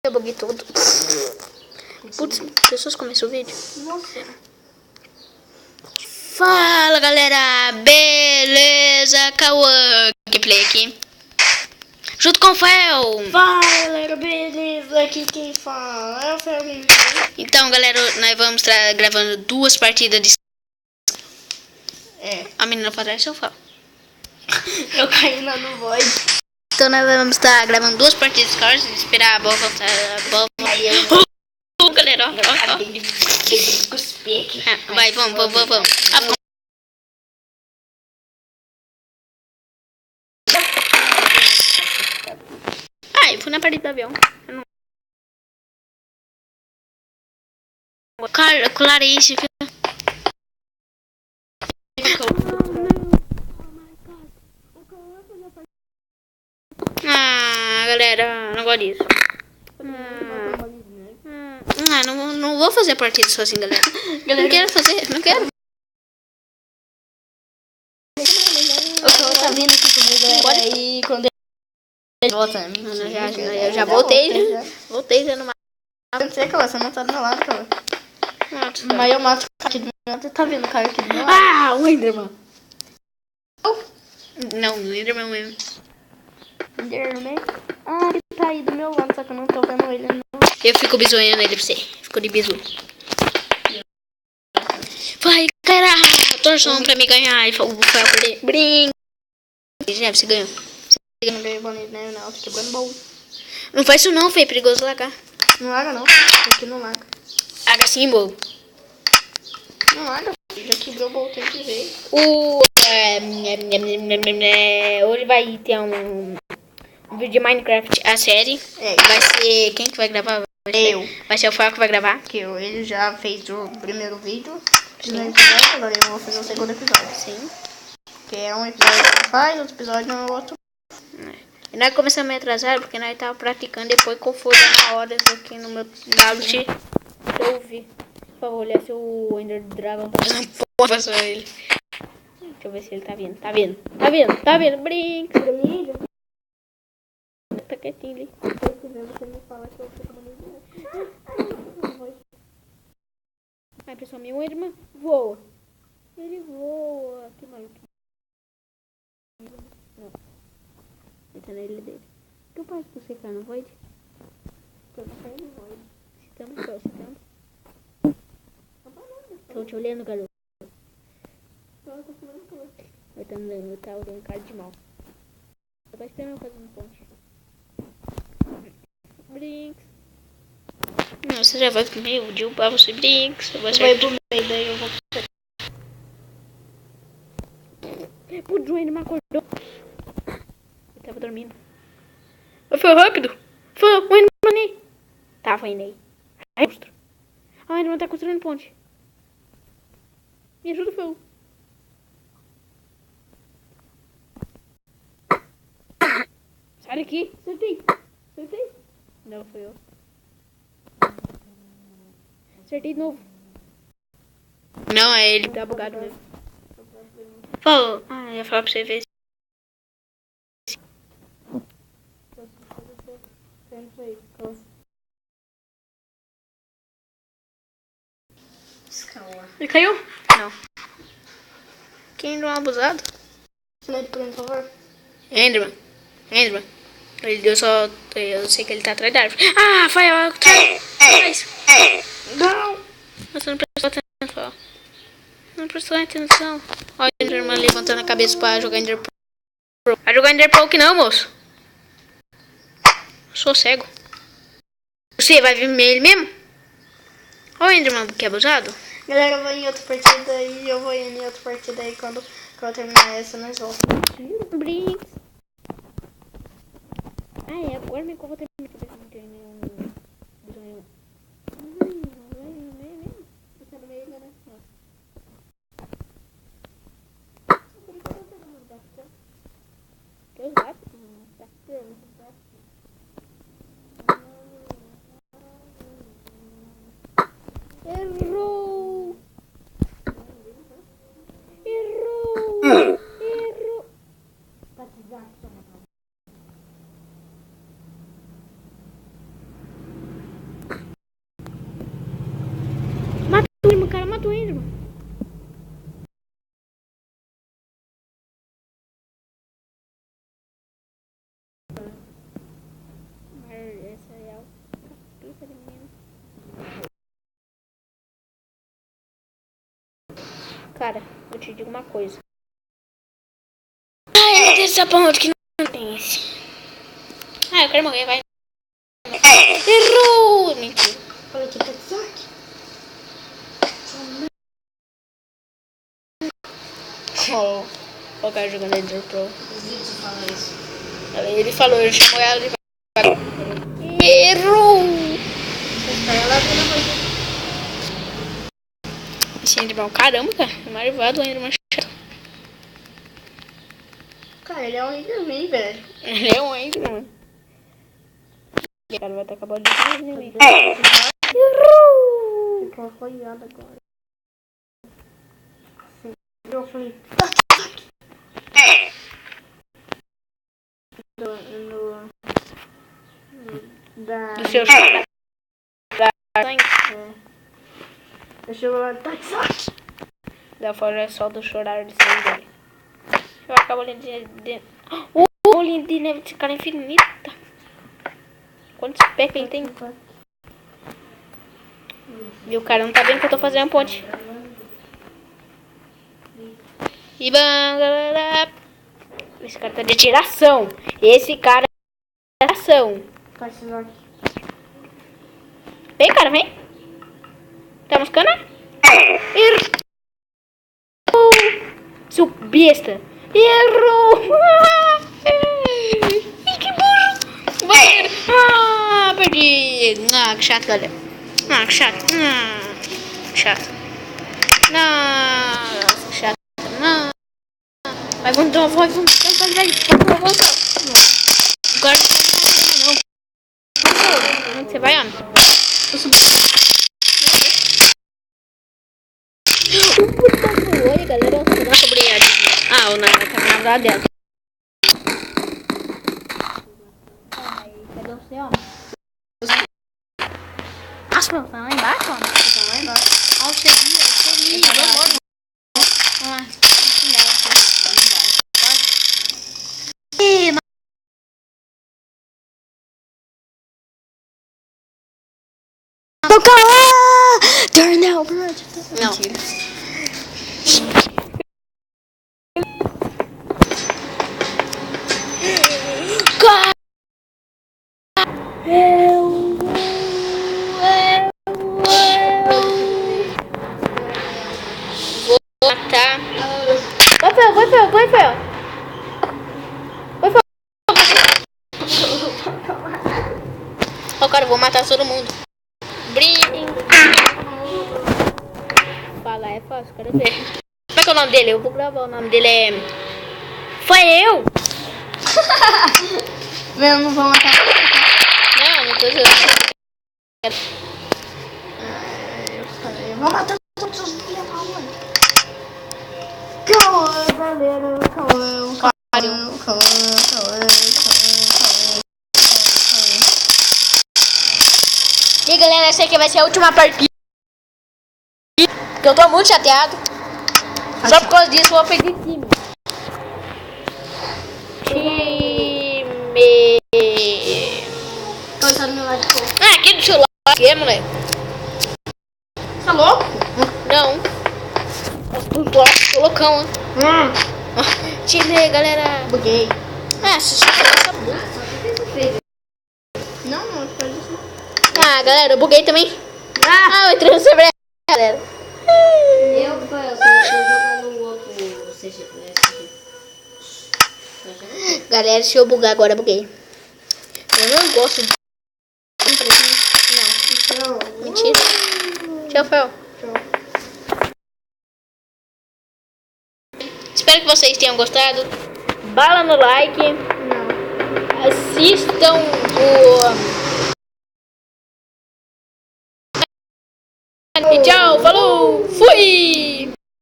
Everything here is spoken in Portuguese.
Eu buguei tudo. Putz, pessoas começam o vídeo. Nossa. Fala galera, beleza? Cauã gameplay aqui. Junto com o Fel. Fala galera, beleza? Aqui quem fala é o Fel Gameplay. Então galera, nós vamos estar gravando 2 partidas de... A menina pra trás é o Fel. Eu caí lá no void. Então nós vamos estar gravando 2 partidas de Scars. Esperar a bola voltar. Aí eu Galera, ó. acabei de cuspir aqui. Vai, vamos. Eu fui na partida do avião. Clarice. Galera, não gosto disso. Não vou fazer a partida sozinho, galera. Não quero fazer, não quero. O Fel tá vindo aqui comigo, galera. Aí quando ele volta, Eu já voltei. Voltei já no mapa. Não sei, Cauã, você não tá do meu lado, Cauã. Mas eu mato o cara aqui do meu lado. Você tá vendo o cara aqui do meu lado? O Enderman. Não, o Enderman mesmo. Enderman? Ele tá aí do meu lado, só que eu não tô vendo ele. Não. Eu fico bisoiando ele pra você. Fico de bisu. Vai, cara. Torção pra me ganhar. E o Fel perder. Brinca. Você ganhou. Eu não ganhei bonito, né? Não, tô quebrando baú. Não faz isso não, Fê. É perigoso lagar. Não larga não. Aqui não larga. Laga sim, bobo. Não larga. Já quebrou o baú tem que ver. Hoje vai ter um vídeo de Minecraft, a série. Vai ser... Quem que vai gravar? Vai ser o Fel que vai gravar. Que ele já fez o primeiro vídeo. Episódio, agora eu vou fazer o segundo episódio. Sim. Que é um episódio que faz, outro episódio é outro. E nós começamos a atrasar porque nós tava praticando depois qual foi na horas aqui no meu tablet. Eu ouvi. Por favor, olha se o Ender Dragon tá fazendo porra só ele. Deixa eu ver se ele tá vindo. Tá vindo. Brinca. Tá quietinho ali. Você me fala que eu fico Ai, pessoal, minha irmã voa. Ele voa. Que maluco. Não. Ele tá na ilha dele. O que eu faço pra você ficar no void? Eu não sei no void. Citando. Tô te olhando, garoto. Eu tô falando com você. Eu tava olhando cara de mal. Eu tô esperando eu fazer um ponte. Brinks. Não, você já vai pro meio de upar você, Brinks. Vai pro meio, daí eu vou... O Johnny me acordou. Eu tava dormindo. Foi rápido. Foi o Enderman aí. Tá, foi aí. Ai, monstro. O Enderman tá construindo ponte. Me ajuda, Fel. Sai daqui. Acertei. Não, foi eu. Acertei de novo. Não, é ele. Tá bugado mesmo. Falou. Eu ia falar pra você ver. Ele caiu? Não. Quem não é abusado? Silêncio pra mim, por favor. Enderman. Eu sei que ele tá atrás da árvore. Foi atrás. Não! Você não prestou atenção. Não prestou atenção. Olha o Enderman levantando a cabeça pra jogar Ender Pro. Vai jogar Ender Pro que não, moço. Eu sou cego. Você vai ver ele mesmo? Olha o Enderman que é abusado. Galera, eu vou em outra partida e eu vou em outra partida aí quando eu terminar essa, nós voltamos. Brinks. Agora me conta minha cabeça não tem nenhum bisonho. Você no meio, né? Que gato? Errou! Cara, vou te dizer uma coisa. Ai, meu Deus, essa ponte que não tem esse. Ah, eu quero morrer, vai. Errou! Mentira. Olha aqui, tá certo. O cara jogando Ender Pro. Você fala isso. Ele falou, eu chamo ela de... Errou! Ela vai. Esse Enderman, caramba, cara. Marvado o Enderman chato. Cara, ele é um Enderman, velho. Ele é um Enderman. O cara vai estar acabando de ver. Errou! Fica apoiado agora. Eu falei... Do seu chão. Deixa eu... Da fora só do chorar de sangue. Eu acabo ali de... Bolinha de neve desse cara é infinita. Quantos pés que ele tem? E o cara não tá vendo que eu tô fazendo a ponte. E galera, esse cara tá de tiração. Esse cara é de tiração. Vem, cara, vem. Tá moscando? Errou. Seu besta. Errou. Que burro. Vai. Ah, perdi. Ah, que chato, galera. Ah, que chato. Chato. Nossa, que chato. Não. Vai, vamos. Agora não não. Onde você vai, homem? Oi, galera. Nossa, obrigado. Ah, o Nara tá na verdade dela. Cadê você, homem? Nossa, meu, tá lá embaixo, homem? Tá lá embaixo. Ah, eu cheguei. Vamos lá. Turn down, não. Mentira. Vou matar. Vai, Fel. Ó, cara, eu vou matar todo mundo. Brinque. Falar é fácil, quero ver. Como é que é o nome dele? Eu vou gravar. O nome dele é... Foi eu? Eu não vou matar. Não tô jogando. Eu vou matar todos os filhos da mãe. Calma, galera. Calma. E galera, essa aqui vai ser a última partida. Eu tô muito chateado. Só por causa disso eu vou perder time. Tô usando meu lado de cor. Ah, aqui do celular. Aqui, moleque. Tá louco? Não. Tô loucão, hein? Time, galera. Buguei. Ah, se essa burra. Não faz isso. Ah, galera, eu buguei também. Ah, eu entrei no server, galera. Eu tô jogando o outro CGPS aqui. Galera, se eu bugar agora, eu buguei. Eu não gosto de... Não. Mentira. Tchau, Fel. Espero que vocês tenham gostado. Bala no like. Assistam o... E tchau, falou, fui!